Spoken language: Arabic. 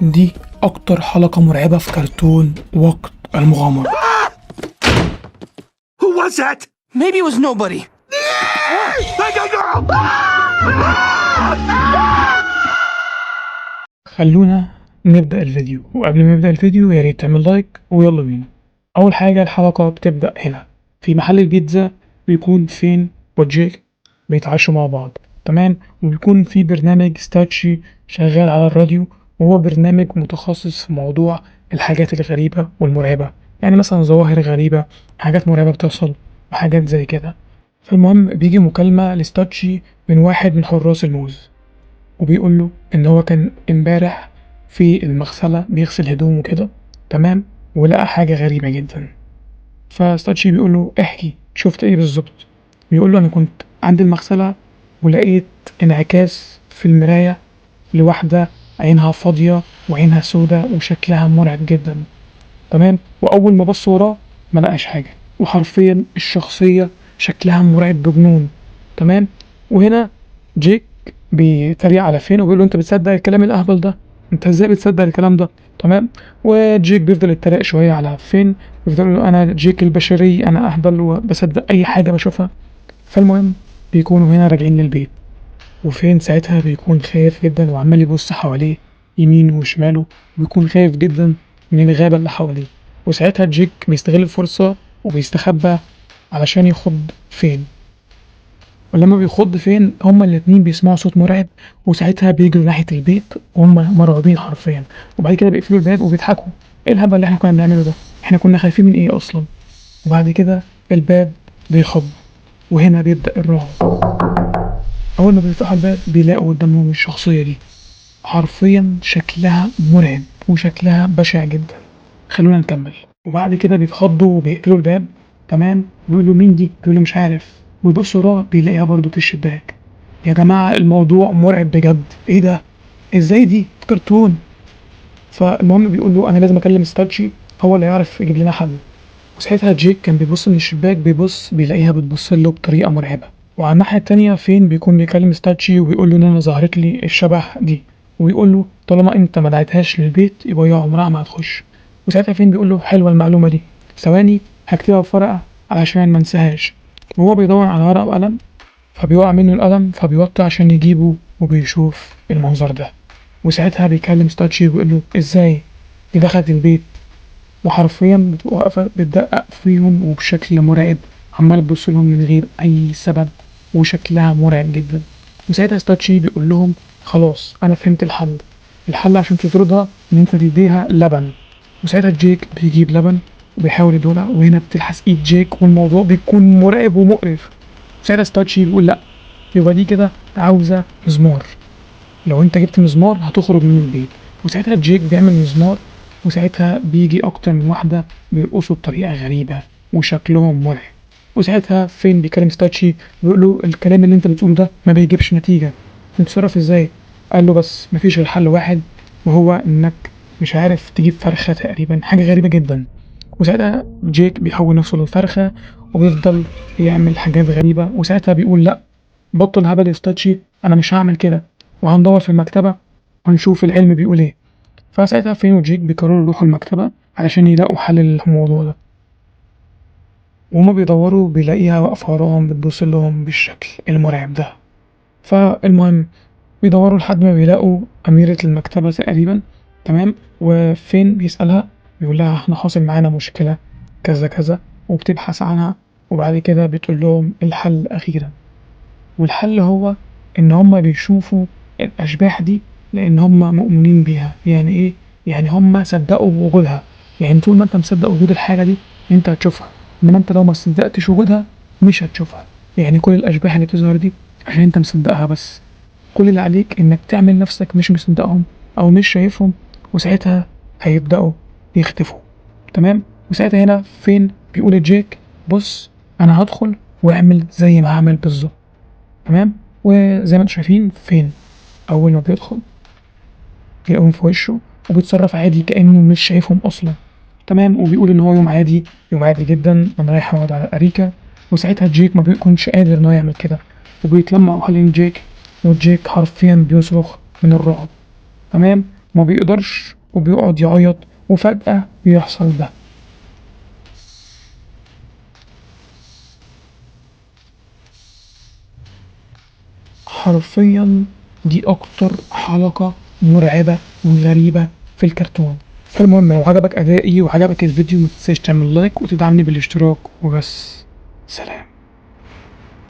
دي أكتر حلقة مرعبة في كرتون وقت المغامرة. Who was that? Maybe it was nobody. خلونا نبدأ الفيديو، وقبل ما نبدأ الفيديو يا ريت تعمل لايك ويلا بينا. أول حاجة الحلقة بتبدأ هنا في محل البيتزا، بيكون فين وجيك بيتعشوا مع بعض، تمام، وبيكون في برنامج ستاتشي شغال على الراديو، وهو برنامج متخصص في موضوع الحاجات الغريبة والمرعبة، يعني مثلا ظواهر غريبة، حاجات مرعبة بتحصل وحاجات زي كده. فالمهم بيجي مكالمة لستاتشي من واحد من حراس الموز، وبيقول له ان هو كان امبارح في المغسله بيغسل هدومه كده، تمام، ولقى حاجه غريبه جدا. فستاتشي بيقول له احكي شفت ايه بالظبط. بيقول له انا كنت عند المغسله ولقيت انعكاس في المرايه لواحده عينها فاضيه وعينها سودة وشكلها مرعب جدا، تمام، واول ما بص وراه ما لقاش حاجه، وحرفيا الشخصيه شكلها مرعب بجنون، تمام. وهنا جيك بيتريق على فين وبيقول له انت بتصدق الكلام الاهبل ده، انت ازاي بتصدق الكلام ده، تمام. وجيك بيفضل يتريق شويه على فين، بيفضل يقول له انا جيك البشري، انا اهبل وبصدق اي حاجه بشوفها. فالمهم بيكونوا هنا راجعين للبيت، وفين ساعتها بيكون خايف جدا وعمال يبص حواليه يمينه وشماله، وبيكون خايف جدا من الغابة اللي حواليه. وساعتها جيك بيستغل الفرصة وبيستخبى علشان يخض فين، ولما بيخض فين هما الاتنين بيسمعوا صوت مرعب، وساعتها بيجروا ناحية البيت وهم مرعوبين حرفيا، وبعد كده بيقفلوا الباب وبيضحكوا، ايه الهبل اللي احنا كنا بنعمله ده، احنا كنا خايفين من ايه اصلا. وبعد كده الباب بيخض، وهنا بيبدأ الرعب. اول ما بيفتحوا الباب بيلاقوا قدامهم الشخصية دي، حرفيا شكلها مرعب وشكلها بشع جدا. خلونا نكمل. وبعد كده بيتخضوا وبيقفلوا الباب، تمام، بيقولوا مين دي، بيقولوا مش عارف، ويبصوا وراه بيلاقيها برضه في الشباك. يا جماعة الموضوع مرعب بجد، ايه ده، ازاي دي في كرتون. فالمهم بيقول له انا لازم اكلم ستاتشي، هو اللي يعرف يجيب لنا حل. وساعتها جيك كان بيبص من الشباك، بيبص بيلاقيها بتبص له بطريقة مرعبة. وعلى الناحية التانية فين بيكون بيكلم ستاتشي وبيقول له ان انا ظهرت لي الشبح دي، ويقول له طالما انت ما دعيتهاش للبيت يبقى هي عمرها ما هتخش. وساعتها فين بيقول له حلوة المعلومة دي، ثواني هكتبها في ورقة علشان ما انساهاش. وهو بيدور على ورقة وقلم، فبيقع منه القلم، فبيوطي عشان يجيبه وبيشوف المنظر ده. وساعتها بيكلم ستاتشي ويقول له ازاي دي دخلت البيت، وحرفيا بتبقى واقفة بتدقق فيهم وبشكل مرعب، عمال تبص لهم من غير أي سبب، وشكلها مرعب جدا. وساعتها ستاتشي بيقول لهم خلاص أنا فهمت الحل، الحل عشان تطردها إن أنت تديها لبن. وساعتها جيك بيجيب لبن وبيحاول يدولها، وهنا بتلحس إيد جيك والموضوع بيكون مرعب ومقرف. ساعتها ستاتشي بيقول لأ، يبقى دي كده عاوزة مزمار، لو انت جبت مزمار هتخرج من البيت. وساعتها جيك بيعمل مزمار، وساعتها بيجي اكتر من واحدة بيرقصوا بطريقة غريبة وشكلهم مرعب. وساعتها فين بيكلم ستاتشي بيقول له الكلام اللي انت بتقوله ده ما بيجيبش نتيجة، نتصرف ازاي. قال له بس مفيش غير حل واحد، وهو انك مش عارف تجيب فرخة تقريبا، حاجة غريبة جدا. وساعتها جيك بيحول نفسه للفرخة وبيفضل يعمل حاجات غريبة. وساعتها بيقول لا، بطل هبل يا ستاتشي، انا مش هعمل كده، وهندور في المكتبة وهنشوف العلم بيقول ايه. فساعتها فين وجيك بيقرروا يروحوا المكتبة علشان يلاقوا حل للموضوع ده. وهما بيدوروا بيلاقيها واقفة وراهم بتبص لهم بالشكل المرعب ده. فالمهم بيدوروا لحد ما بيلاقوا أميرة المكتبة تقريبا، تمام. وفين بيسألها بيقول لها احنا حاصل معانا مشكلة كذا كذا، وبتبحث عنها، وبعد كده بتقول لهم الحل أخيرا. والحل هو ان هم بيشوفوا الاشباح دي لان هم مؤمنين بيها. يعني ايه؟ يعني هم صدقوا بوجودها، يعني طول ما انت مصدق وجود الحاجة دي انت هتشوفها، انما انت لو ما صدقتش وجودها مش هتشوفها. يعني كل الاشباح اللي بتظهر دي عشان انت مصدقها بس، كل اللي عليك انك تعمل نفسك مش مصدقهم او مش شايفهم، وساعتها هيبدأوا يختفوا، تمام. وساعتها هنا فين بيقول لجيك بص انا هدخل واعمل زي ما هعمل بالظبط، تمام. وزي ما انتم شايفين فين اول ما بيدخل بيلاقيهم في وشه وبيتصرف عادي كأنه مش شايفهم اصلا، تمام. وبيقول ان هو يوم عادي، يوم عادي جدا، انا رايح اقعد على الاريكة. وساعتها جيك ما بيكونش قادر انه يعمل كده، وبيتلمعوا حوالين جيك، وجيك حرفيا بيصرخ من الرعب، تمام. ما بيقدرش وبيقعد يعيط، وفجأة بيحصل ده. حرفيا دي اكتر حلقة مرعبة وغريبة في الكرتون. فالمهم لو عجبك ادائي وعجبك الفيديو متنساش تعمل لايك وتدعمني بالاشتراك وبس. سلام.